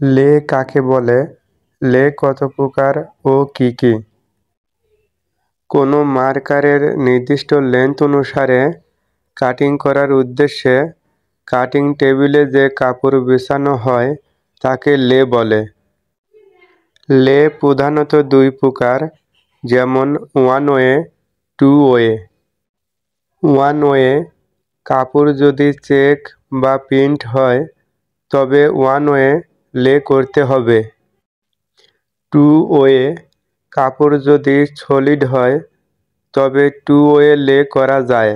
লে কাকে বলে, লে কত প্রকার ও কি কি? কোনো মার্কারের নির্দিষ্ট লেন্থ অনুসারে কাটিং করার উদ্দেশ্যে কাটিং টেবিলে যে কাপড় বিছানো হয় তাকে লে বলে। লে প্রধানত দুই প্রকার, যেমন one way, two way. One way কাপড় যদি চেক বা প্রিন্ট হয় তবে ওয়ান ওয়ে লে করতে হবে। টু ওয়ে কাপড় যদি সলিড হয় তবে টু ওয়ে লে করা যায়।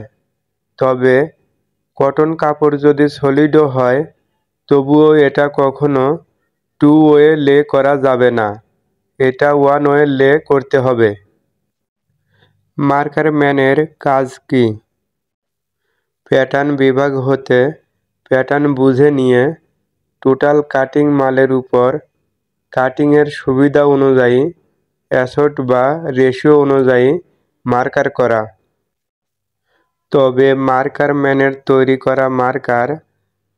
তবে কটন কাপড় যদি সলিডও হয় তবুও এটা কখনো টু ওয়ে লে করা যাবে না, এটা ওয়ান ওয়ে লে করতে হবে। মার্কার ম্যানের কাজ কি? প্যাটার্ন বিভাগ হতে প্যাটার্ন বুঝে নিয়ে টোটাল কাটিং মালের উপর কাটিংয়ের সুবিধা অনুযায়ী অ্যাসোট বা রেশিও অনুযায়ী মার্কার করা। তবে মার্কার ম্যানের তৈরি করা মার্কার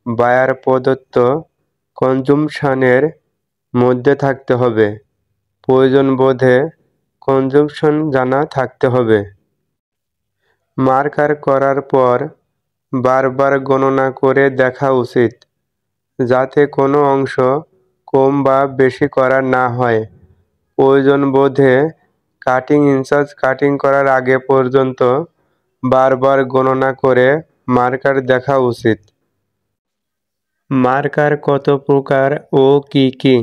বায়ার প্রদত্ত কনজুমশনের মধ্যে থাকতে হবে। প্রয়োজন বোধে কনজুমশন জানা থাকতে হবে। মার্কার করার পর বারবার গণনা করে দেখা উচিত যাতে কোনো অংশ কম বা বেশি করা না হয়। প্রয়োজন বোধে কাটিং ইনচার্জ কাটিং করার আগে পর্যন্ত বারবার গণনা করে মার্কার দেখা উচিত। মার্কার কত প্রকার ও কি কি?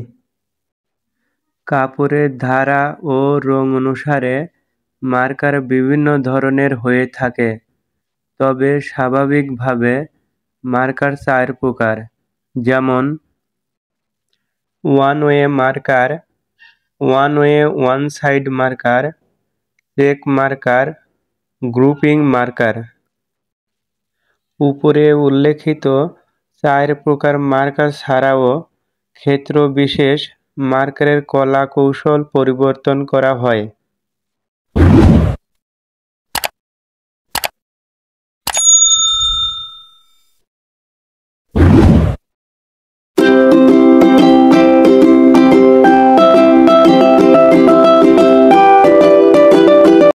কাপড়ের ধারা ও রং অনুসারে মার্কার বিভিন্ন ধরনের হয়ে থাকে। তবে স্বাভাবিকভাবে মার্কার চার প্রকার, যেমন one way marker, one way one side marker, check marker, grouping marker. উপরে উল্লেখিত চার প্রকার মার্কার ছাড়াও ক্ষেত্র বিশেষ মার্কারের কলা কৌশল পরিবর্তন করা হয়।